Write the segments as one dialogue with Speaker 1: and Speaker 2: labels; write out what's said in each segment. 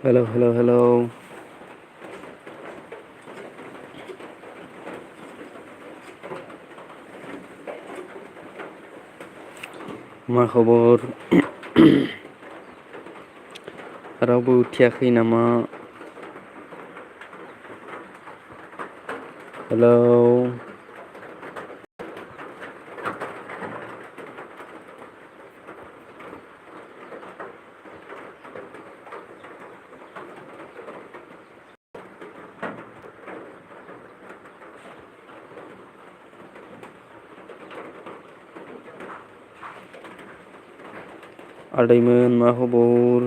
Speaker 1: Hello, hello, hello. मा खबर? रावबो उथियाखै नामा? हेलौ। आदैमोन मा खबर?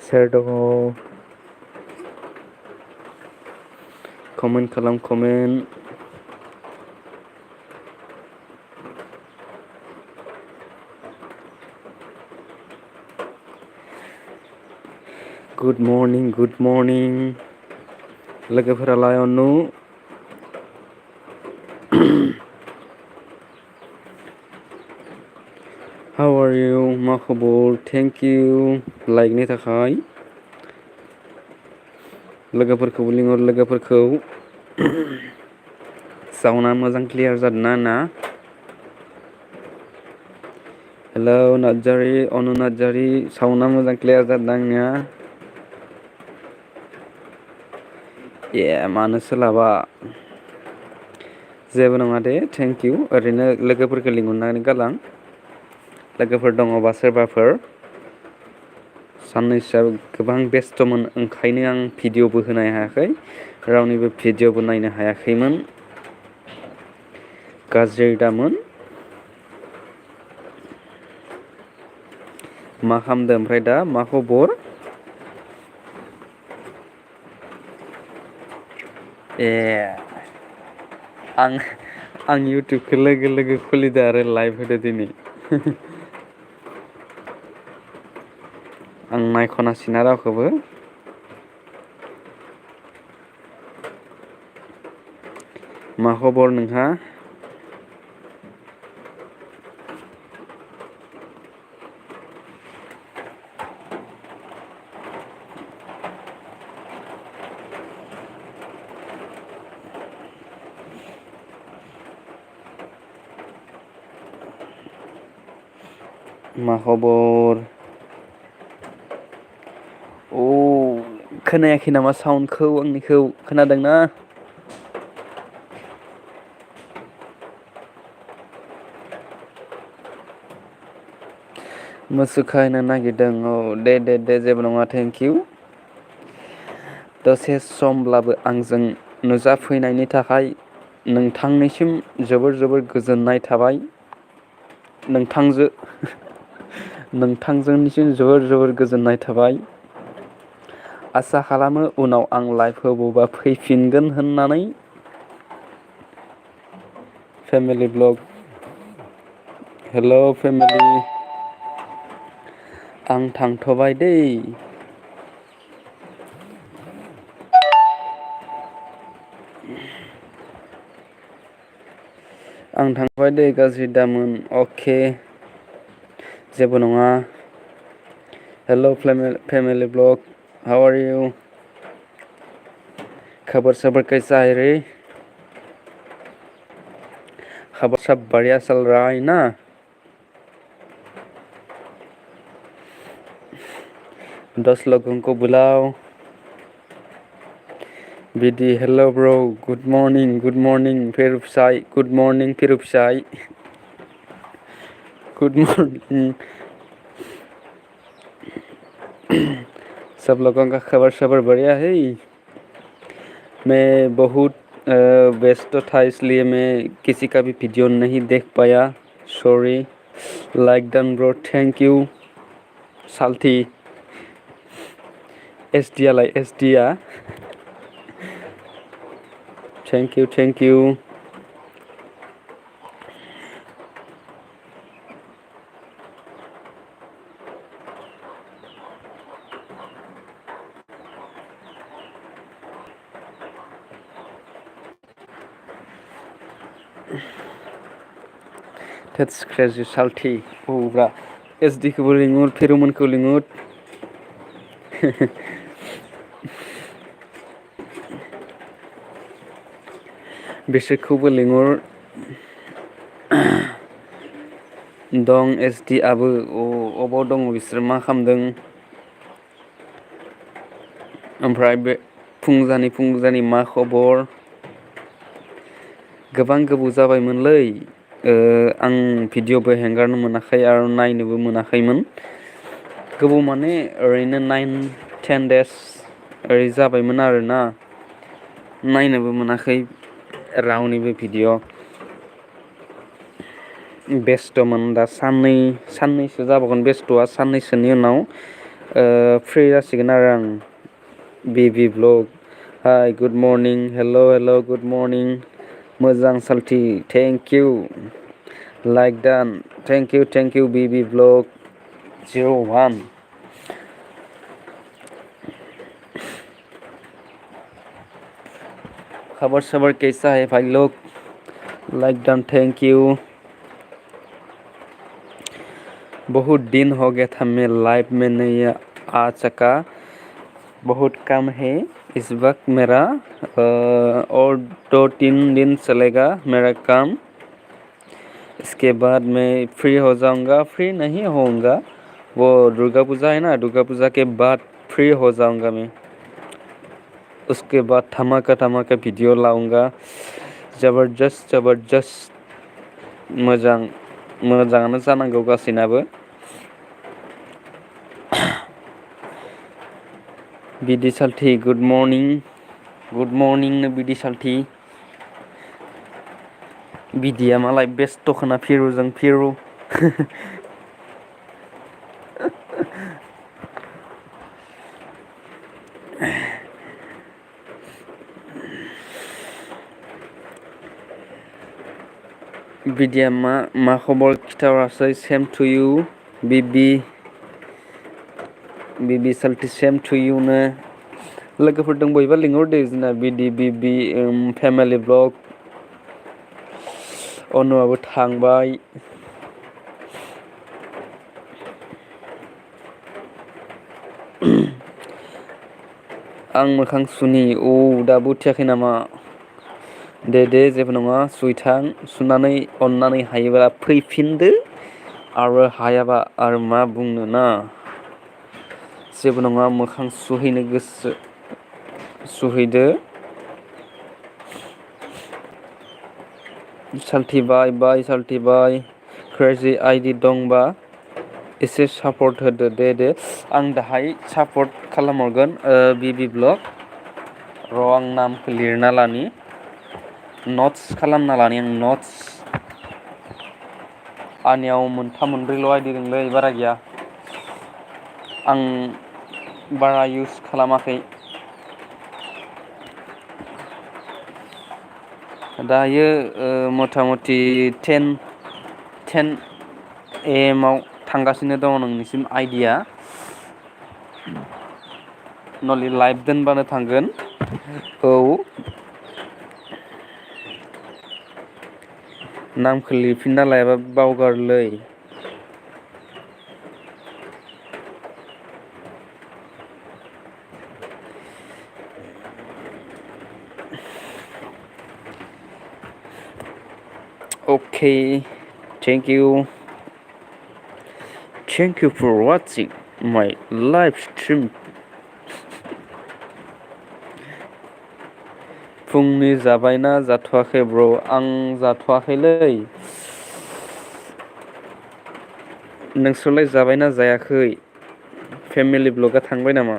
Speaker 1: सोर दङ? कमेन्ट खालाम comment. Good morning good morning. लोगोफोरालाय अनु? How are you? मा खबर? थेंक इउ लाइकनि थाखाय। लोगोफोरखौबो लिंहर लोगोफोरखौ। साउन्डआ मोजां क्लियार जादोंना आंना? हेलौ नार्जारि अनु नार्जारि साउन्डआ मोजां क्लियार जादों आंनिया? ए मानो सोलाबा? जेबो नङा दे थेंक इउ ओरैनो लोगोफोरखौ लिंहरनानै गालां। लोगोफोर दङबा सोरबाफोर। साननैसोआ गोबां बेस्थ'मोन ओंखायनो आं भिडिअ'बो होनो हायाखै। रावनिबो भिडिअ'बो नायनो हायाखैमोन। गाज्रि दामोन। मा खालामदों ओमफ्राय दा मा खबर? ए आं इउटुबखौ लोगो लोगो खुलिदों आरो लाइभ होदो दिनै। आं नायख'नासैना रावखौबो। मा खबर नोंहा? मा खबर? औ खोनायाखै नामा साउन्डखौ आंनिखौ खोनादोंना? मुसुखा होनो नागिरदों औ दे जेबो नङा थेंक इउ। दसे समब्लाबो आंजों नुजाफैनायनि थाखाय नोंथांनिसिम जोबोर जोबोर गोजोननाय थाबाय। नोंथांजोनिसिम जोबोर जोबोर गोजोननाय थाबाय। आसा खालामो उनाव आं लाइभ होबावबा फैफिनगोन होननानै। फेमिलि ब्लग हेल' फेमिलि। आं थांथ'बाय दै। आं थांबाय दै गाज्रि दामोन अके जेबो नङा। Hello' family vlog how are you? खबर सबर कैसा है रे? खबर सब बढ़िया चल रहा है ना? दस लोगों को बुलाओ। बिदि हेल' ब्र' गुड मर्निं फेरु फिसाय गुड मर्निं फेरु फिसाय। Good morning. सब लोगों का खबर सबर बढ़िया है? मैं बहुत व्यस्त था इसलिए मैं किसी का भी वीडियो नहीं देख पाया sorry. Like done bro thank you salty. एसडि आलाय एसडि आ thank you. That's crazy salty. Oh, bra. SD खौबो लिंहर, फेर'मोनखौ लिंहर. बिसोरखौबो लिंहर. दं SD आबो. अबाव दङ बिसोर मा खालामदों? ओमफ्राय बे फुंजानि मा खबर? गोबां गोबाव जाबायमोनलै. आं भिडिअ'बो हेंगारनो मोनाखै आरो नायनोबो मोनाखैमोन. गोबाव माने ओरैनो 9-10 days ओरै जाबायमोन आरोना. नायनोबो मोनाखै रावनिबो भिडिअ'. बेस्थ'मोन दा साननैसो जाबावगोन बेस्थ'आ. साननैसोनि उनाव फ्रि जासिगोन आरो आं. BB Vlog. Hi, good morning. Hello, good morning. मोजां साल्थि. Thank you. Like done. Thank you BB Vlog 01. खबर सबर कैसा है भाई लोग? Like done. Thank you. बहुत दिन हो गया था मैं लाइव में नहीं आ सका. बहुत काम है इस वक्त मेरा. और 2-3 दिन चलेगा मेरा काम. इसके बाद मैं फ्री हो जाऊंगा. फ्री नहीं होऊंगा. वो दुर्गा पूजा है ना. दुर्गा पूजा के बाद फ्री हो जाऊंगा मैं. उसके बाद धमाका वीडियो लाऊंगा. जबरदस्त मोजाङानो जानांगौ गासैनाबो. बिदि साल्थि गुड मर्निं बिदि साल्थि. बिदिया मालाय बेस्थ' खोना फिरुजों फिरु. बिदिया मा खबर खिथाहरासै. Same to you BB salty. Same to you नो. लोगोफोर दंबायोबा लिंहरदो जोंना बिबि फेमिलि ब्लग. अनुआबो थांबाय. आं मोखां सुनि. दाबो उथियाखै नामा? दे जेबो नङा सुइथां. सुनानै अननानै हायोबा फैफिनदो. आरो हायाबा आरो मा बुंनो ना. जेबो नङा मोखां सुहैनो गोसो सुहैदो. साल्थि बाय साल्थि बाय. क्रेजि आइडि दंबा एसे सापर्ट होदो. दे आं दाहाय सापर्ट खालामहरगोन बिबि ब्लग. आं नामखौ लिरना लानि. नट्स खालामना लानि आं. नट्स आंनियाव 3-4 आइडि दंलै. बारा गैया. आं बारा इउज खालामाखै. दायो मथा मथि 10 AM आव थांगासिनो दङ नोंनिसिम आइडिया. नलि लाइभ दोनबानो थांगोन. नामखौ लिरफिनना लायाबा बावगारलै. Okay, thank you for watching my live stream. फुंनि जाबायना जाथ'वाखै ब्र'? आं जाथ'वाखैलै. नोंसोरलाय जाबायना जायाखै? फेमिलि ब्लगआ थांबाय नामा?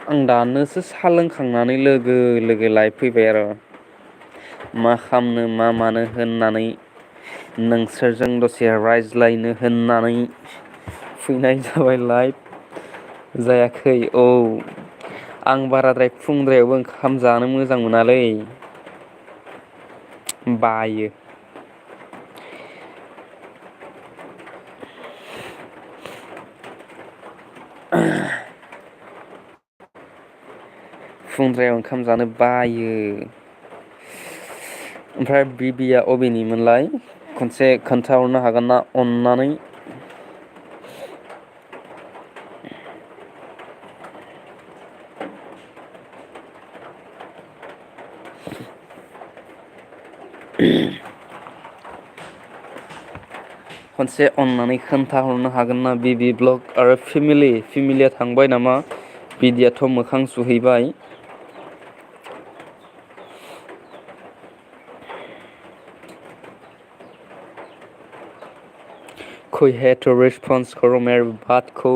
Speaker 1: आं दानोसो साहा लोंखांनानै लोगो लाइभ फैबाय आरो. मा खालामनो मा मानो होननानै नोंसोरजों दसे रायज्लायनो होननानै फैनाय जाबाय लाइभ. जायाखै. आं बाराद्राय फुंद्रायावबो ओंखाम जानो मोजां मोनालै. बायो. फुंद्रायाव ओंखाम जानो बायो. ओमफ्राय बिबिया अबेनिमोनलाय खनसे खोन्थाहरनो हागोन ना अननानै? खनसे अननानै खोन्थाहरनो हागोन ना बिबि ब्लग आरो फेमिलिया थांबाय नामा? बिदियाथ' मोखां सुहैबाय। कोई है तो रेस्पॉन्स करो मेरे बात को।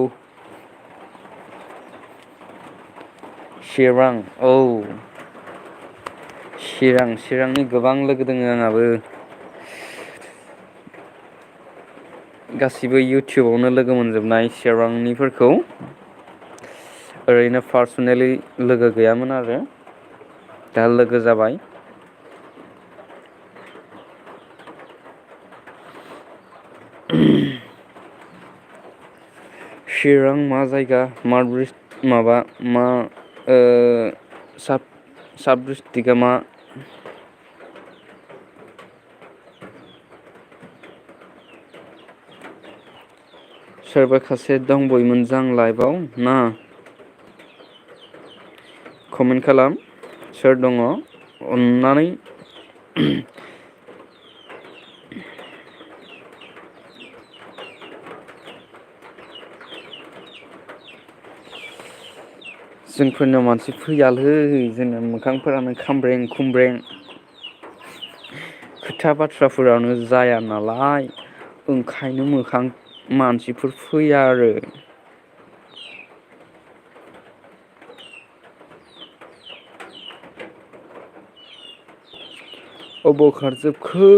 Speaker 1: चिरां औ चिरांनि गोबां लोगो दोङो आंहाबो। गासिबो इउटुबावनो लोगो मोनजोबनाय चिरांनिफोरखौ। ओरैनो पार्सनेलि लोगो गैयामोन आरो दा लोगो जाबाय। चिरां मा जायगा माबा मा साब डिस्ट्रिक्टआ मा? सोरबा सासे दंबयोमोन जां लाइभआव ना? कमेन्ट खालाम सोर दङ अननानै। जोंफोरनियाव मानसि फैयालै जोंना मोखांफोरानो खामब्रें खुमब्रें। खोथा बाथ्राफोरानो जाया नालाय ओंखायनो मोखां मानसिफोर फैया आरो। अबाव खारजोबखो?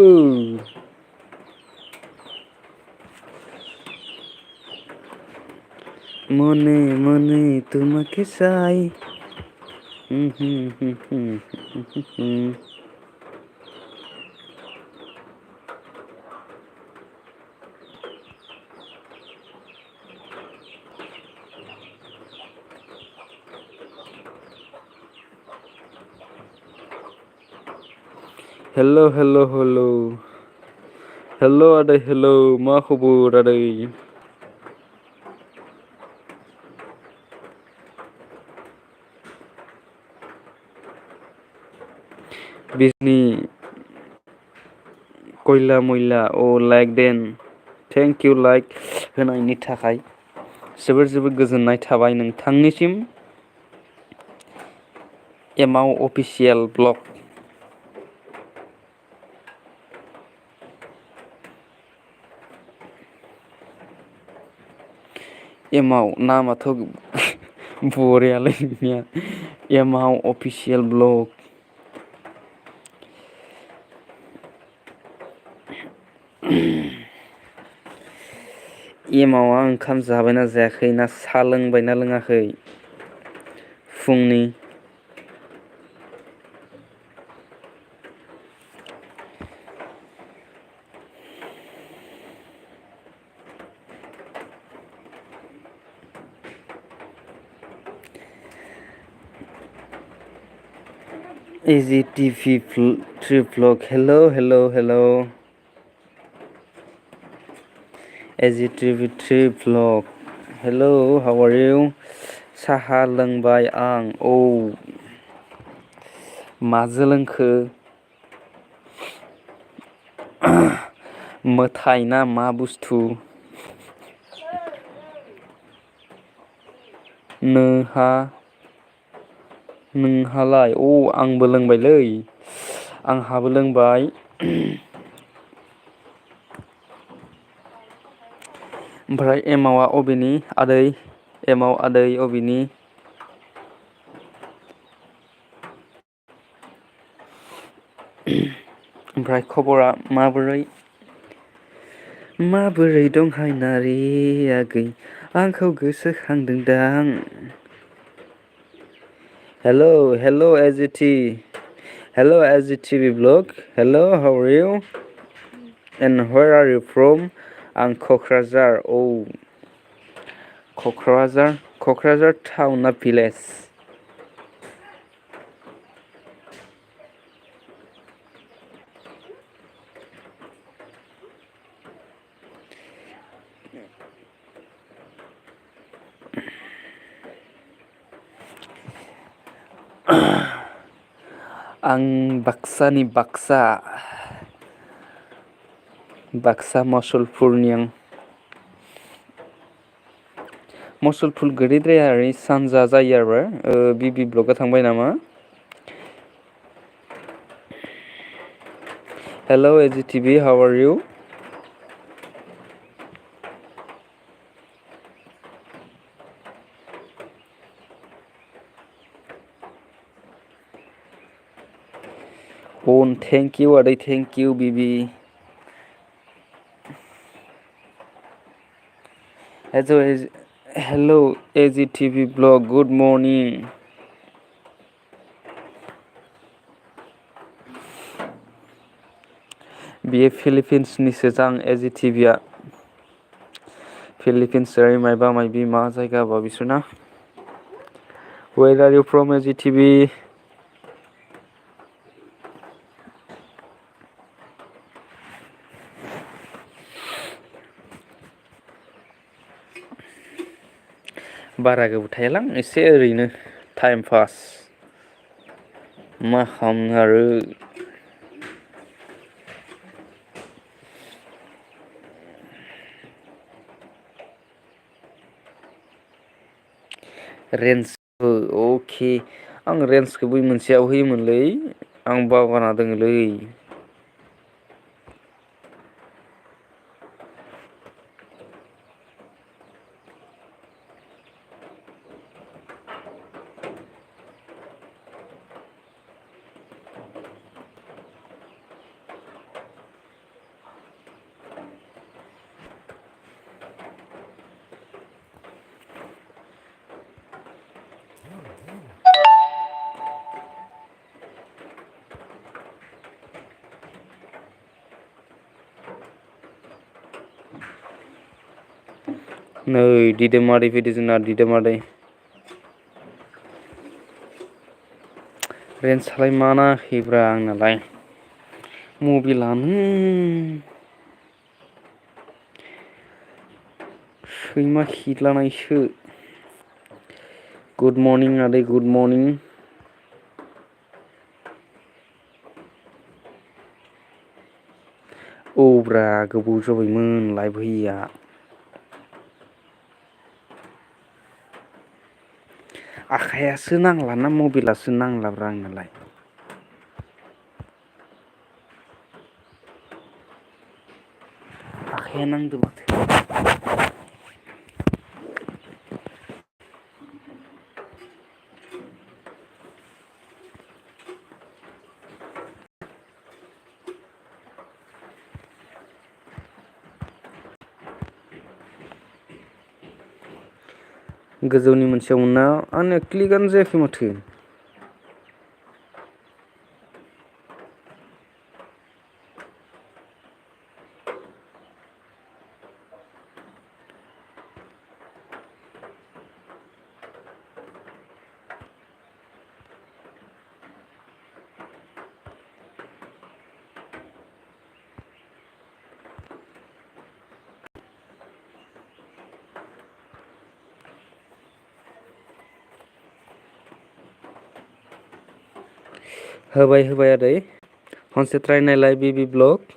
Speaker 1: मने मने तुमके साई हेल' हेल' हेल' हेल' आदै हेल' मा खबर आदै? बिजनि कयला मयला अ लाइक देन थेंक इउ लाइक होनायनि थाखाय जोबोर जोबोर गोजोननाय थाबाय नोंथांनिसिम। एमाव अफिसियेल ब्लग एमाव नामाथ' बरियालै नोंनिया एमाव अफिसियेल ब्लग। एमावा ओंखाम जाबायना जायाखै ना सा लोंबायना लोङाखै फुंनि? AG TV three vlog hello' hello' hello' AG TV three vlog hello' how are you? साहा लोंबाय आं औ। माजो लोंखो? मोथाय ना मा बुस्थु? नोंहालाय? औ आंबो लोंबायलै आंहाबो लोंबाय। ओमफ्राय एमावा अबेनि आदै एमाव आदै अबेनि? ओमफ्राय खबरा माबोरै? माबोरै दंहाय नारि आगै आंखौ गोसोखांदों दां? Hello' AG TV vlog hello' how are you? And where are you from? आं क'क्राझार औ क'क्राझार टाउन ना भिलेज? आं बाक्सानि बाक्सा मसलपुरनि आं मसलपुर गोलैद्राया ओरै सानजा जायो आरो बिबि ब्लकआ थांबाय नामा? हेल' AGTV, how are you? Oh, thank you आदै, thank you Bibi. Hello AGTV blog, good morning. बियो फिलिपिन्सनिसो जां AGTVआ। फिलिपिन्स ओरै मायबा मायबि मा जायगा बा बिसोरना? Where are you from AGTV? बारा गोबाव थायालां, एसे ओरैनो टाइम पास। मा खालामनो आरो। रेन्जबो अके, आं रेन्जखौ बै मोनसेयाव होयोमोनलै, आं बावगारना दोङोलै। नै दिदोमादै फैदो जोंना दिदोमादै। रेन्जआलाय मा नाङाखैब्रा आंनालाय मबाइलानो सैमा खिदलानायसो। गुड मर्निं आदै, गुड मर्निं। औ ब्रा, गोबाव जाबायमोन लाइभ होयिया। आखायासो नांलाना मबाइलासो नांलाब्रा आंनालाय। आखाया नांदो माथो। गोजौनि मोनसेयाव ना आंनिया क्लिकानो जायाखै माथो। होबाय आदै, खनसे ट्राइ नायलाय बिबि ब्लग।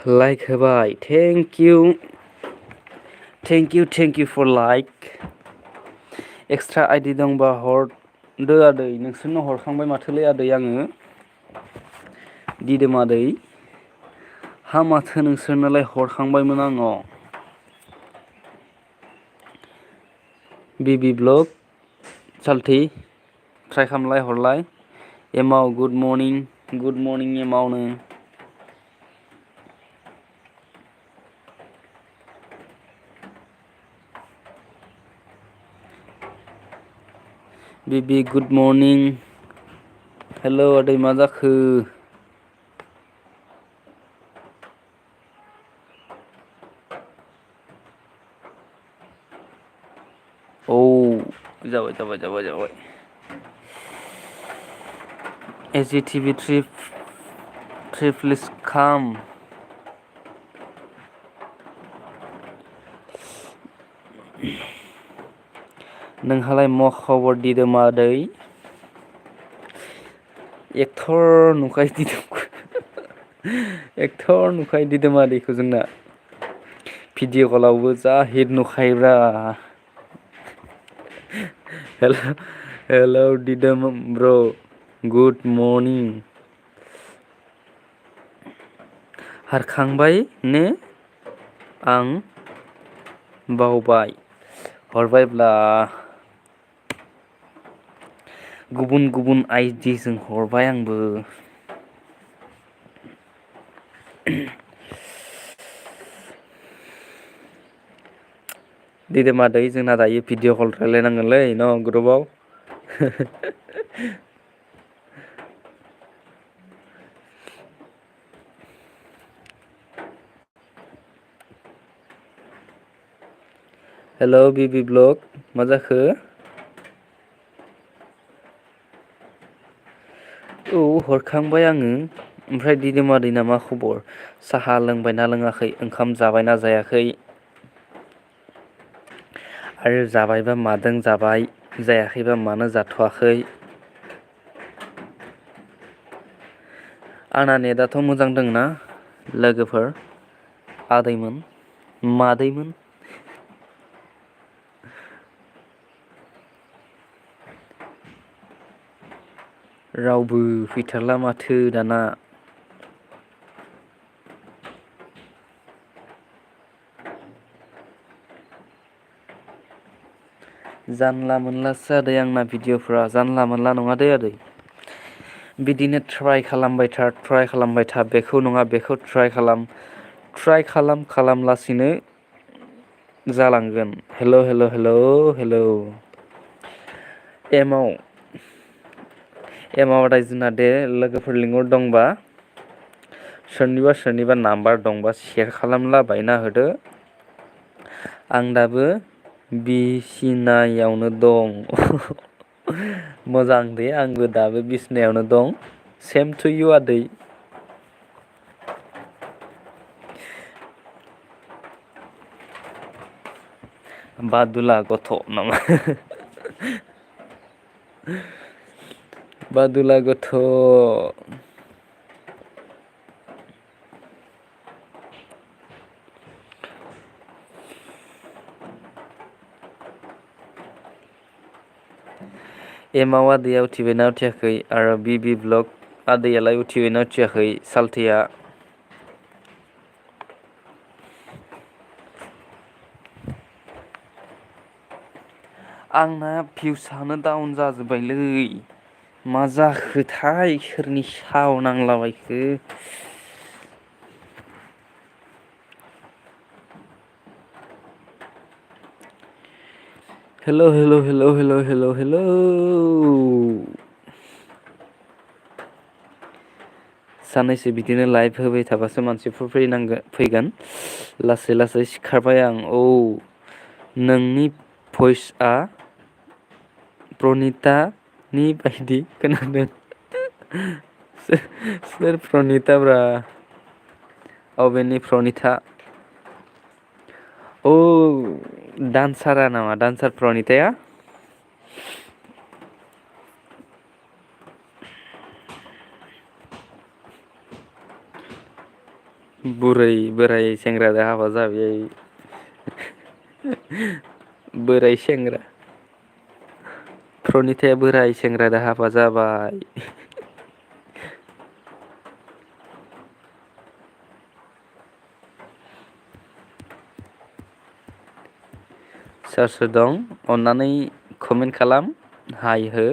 Speaker 1: लाइक होबाय, thank you for like. Extra ID दंबा हरदो आदै, नोंसोरनो हरखांबाय माथोलै आदै आङो। दिदोमादै, माथो नोंसोरनोलाय हरखांबायमोन आङो। बिबि ब्लग साल्थि ट्राइ खालामलाय हरलाय। एमाव गुड मर्निं एमावनो। बिबि गुड मर्निं। हेल' आदै, मा जाखो? औ जाबाय। AGTV ट्रिप प्लिज काम। नोंहालाय मा खबर दिदोमादै? एक्टर नुखायो दिदोमादैखौ जोंना भिडिअ कलावबो जा हिट नुखायोब्रा। हेलौ दिदोम ब्र' गुड मर्निं। हारखांबाय ने आं बावबाय हरबायब्ला गुबुन गुबुन आइडिजों हरबाय आंबो। दिदोमादै जोंना दायो भिडिअ कल रायलायनांगोनलै न' ग्रुपआव। हेलौ बिबि ब्लग मा जाखो? औ हरखांबाय आङो ओमफ्राय दिदोमादैना मा खबर साहा लोंबायना लोङाखै ओंखाम जाबायना जायाखै? आरो जाबायबा मादों जाबाय जायाखैबा मानो जाथ'वाखै? आंना नेटआथ' मोजां दंना लोगोफोर आदैमोन मादैमोन? रावबो फैथारला माथो दाना। जानला मोनलासो जादों आंना भिडिअफ्रा जानला मोनला नङा दे आदै। बिदिनो ट्राइ खालामबाय था बेखौ नङा बेखौ ट्राइ खालाम लासैनो जालांगोन। हेलौ एमाव रायजोना दे लोगोफोर लिंहर दंबा सोरनिबा नाम्बार दंबा सेयार खालामला बायना होदो। आं दाबो बिसिनायावनो दं। मोजां दे आंबो दाबो बिसिनायावनो दं सेम टु इउ आदै। बादुला गथ' नामा? बादुला गथ'। एमाव आदैया उथिबायना उथियाखै आरो बिबि ब्लग आदैयालाय उथिबायना उथियाखै सालथेया? आंना भिउसआनो डाउन जाजोब्बायलै मा जाखोथाय सोरनि साव नांलाबायखो। हेलौ। साननैसो बिदिनो लाइभ होबाय थाबासो मानसिफोर फैगोन लासै लासै सिखारबाय आं औ नोंनि भइसआ प्रनितानि बायदि खोनादों। सोर प्रनिता ब्रा अबेनि प्रनिता? औ डान्सारा नामा डान्सार प्रनिताया? बोराय सेंग्राजों हाबा जाबाय। बोराय सेंग्रा प्रनिताया बोराय सेंग्राजों हाबा जाबाय। सोर सोर दं अन्नानै कमेन्ट खालाम हाय हो।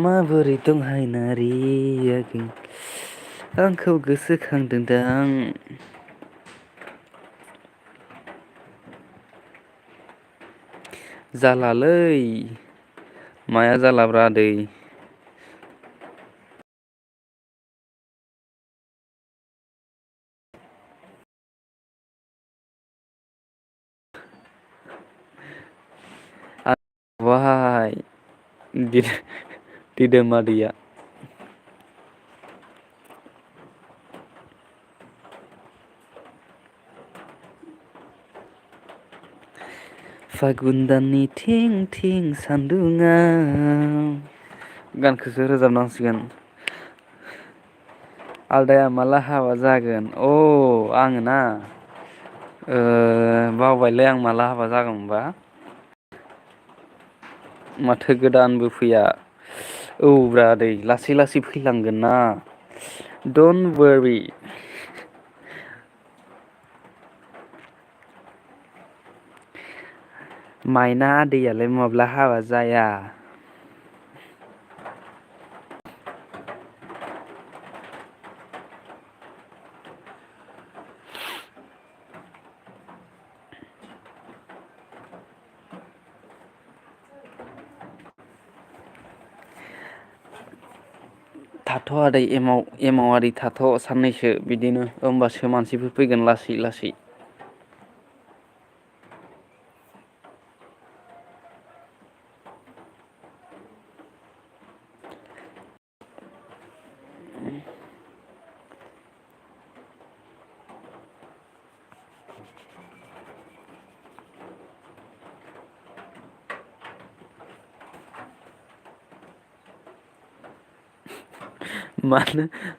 Speaker 1: माबोरै दंहाय नारि आगै आंखौ गोसोखांदोंदां। जालालै माया जालाब्रा आदै। वाहाय दिदोमादैया फागुन दाननि थिं थिं सान्दुङाव गानखौसो रोजाबनांसिगोन। आलदाया माला हाबा जागोन अ आङो ना बावबायलै आं माला हाबा जागोनबा माथो गोदानबो फैया औ ब्रा दै लासै लासै फैलांगोन ना डन्ट वारि माइना दैयालाय माब्ला हाबा जाया थाथ' आदै एमाव आरि थाथ' साननैसो बिदिनो होमबासो मानसिफोर फैगोन लासै लासै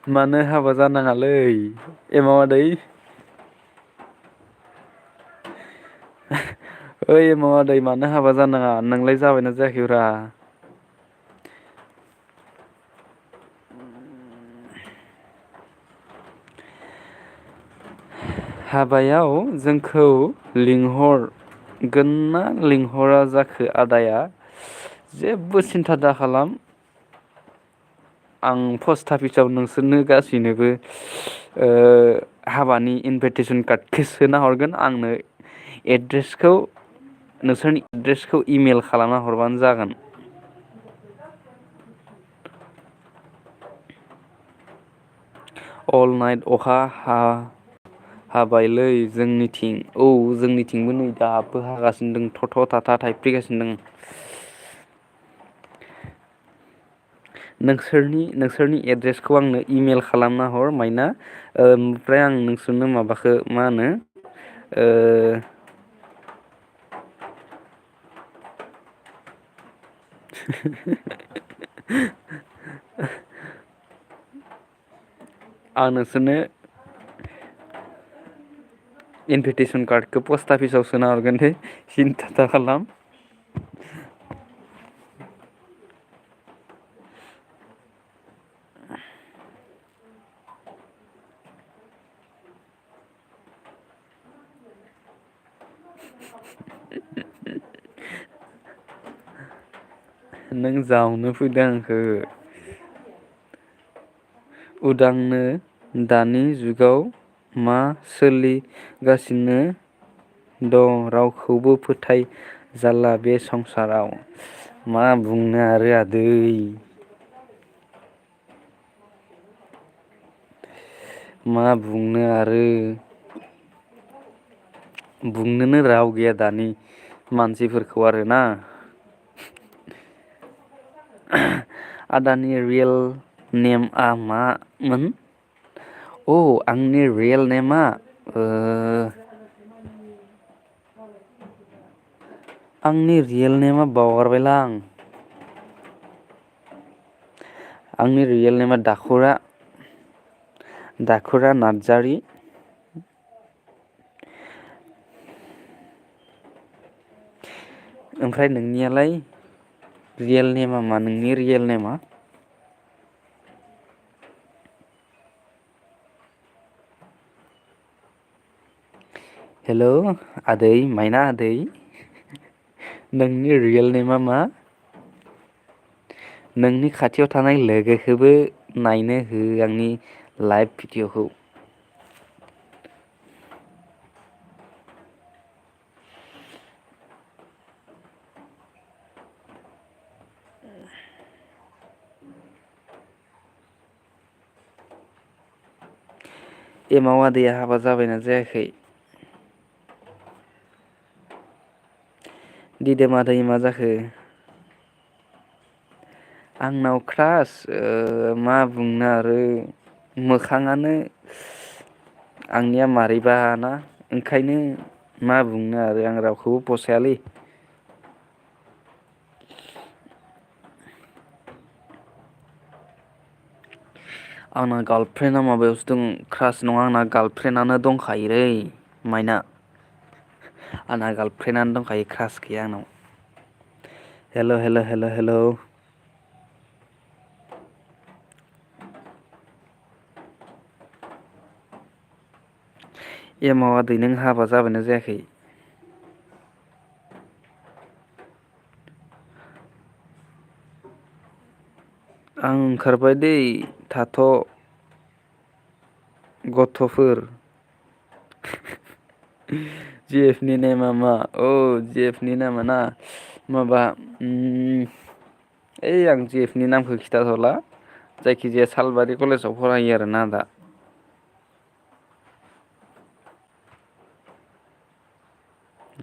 Speaker 1: मानो हाबा जानाङालै एमाव आदै ओइ एमाव आदै मानो हाबा जानाङा नोंलाय जाबायना जायाखैब्रा हाबायाव जोंखौ लिंहरगोनना लिंहरा जाखो आदाया जेबो सिन्था दाखालाम आं पस्ट अफिसाव नोंसोरनो गासैनोबो हाबानि इनभाइटेसन कार्डखौ सोना हरगोन आंनो एड्रेसखौ नोंसोरनि एड्रेसखौ इमेल खालामना हरबानो जागोन अल नाइट अखा हाबायलै जोंनिथिं औ जोंनिथिंबो नै दाबो हागासिनो दं थ' थाथा थाइफ्रिगासिनो दं नोंसोरनि एड्रेसखौ आंनो इमेल खालामना हर माइना ओमफ्राय आं नोंसोरनो माबाखौ मा होनो आं नोंसोरनो इनभिटेसन कार्डखौ पस्ट अफिसाव सोना हरगोन दे सिन्था दाखालाम नों जावनो फैदों आंखो उदांनो दानि जुगाव मा सोलिगासिनो दं रावखौबो फोथायजाला बे संसाराव मा बुंनो आरो आदै मा बुंनो आरो बुंनोनो राव गैया दानि मानसिफोरखौ आरोना आदानि रियेल नेमआ मामोन औ आंनि रियेल नेमा आंनि रियेल नेमा बावगारबायलां आंनि रियेल नेमा दाखुरा नार्जारि ओमफ्राय नोंनियालाय रियेल नेमा मा नोंनि रियेल नेमा हेल' आदै माइना आदै नोंनि रियेल नेमा मा नोंनि खाथियाव थानाय लोगोखौबो नायनो हो आंनि लाइभ भिडिअ'खौ एमाव आदैया हाबा जाबायना जायाखै दिदोम आदै मा जाखो आंनाव क्रास मा बुंनो आरो मोखाङानो आंनिया मारैबाना ओंखायनो मा बुंनो आरो आं रावखौबो फसायालै आंना गार्लफ्रेन्डआ माबायावसो दं क्रास नङा आंना गार्लफ्रेन्डआनो दंखायोलै माइना आंना गार्लफ्रेन्डआनो दंखायो क्रास गैया आंनाव। हेल' हेल' हेल' हेल'। एमाव आदै नों हाबा जाबायना जायाखै? आं ओंखारबाय दै थाथ'। गथ'फोर जि एफ नि नेमा मा? औ जि एफ नि नामा ना माबा ओइ आं जि एफ नि नामखौ खिथाथ'ला जायखिजाया सालबारि कलेजाव फरायो आरोना दा।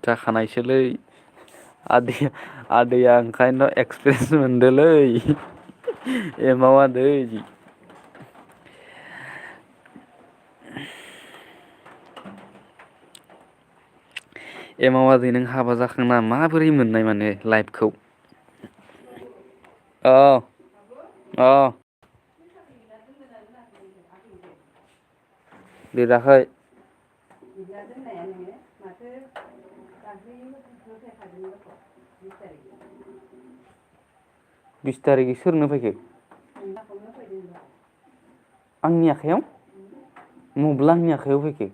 Speaker 1: जाखानायसोलै आदैया ओंखायनोथ' एक्सपिरियेन्स मोनदोलै एमाव आदै। एमाव आदै नों हाबा जाखांना माबोरै मोननाय माने लाइफखौ? अ अ लिराखै। बिस थारिखै सोरनो फैखो? आंनि आखाइयाव मब्ला आंनि आखाइयाव फैखो?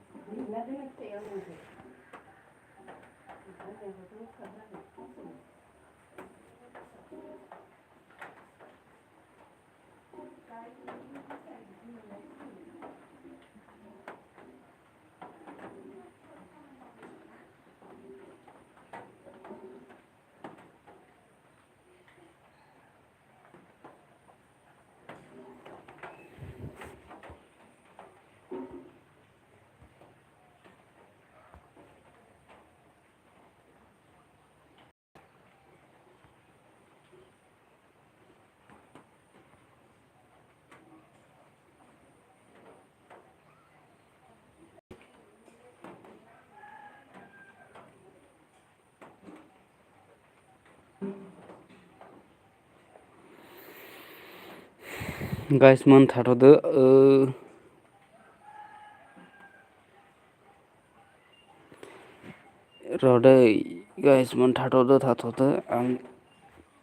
Speaker 1: गाइस मोन थाथ'दो र'दै गाइस मोन थाथ'दो आं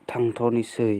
Speaker 1: थांथ'नोसै।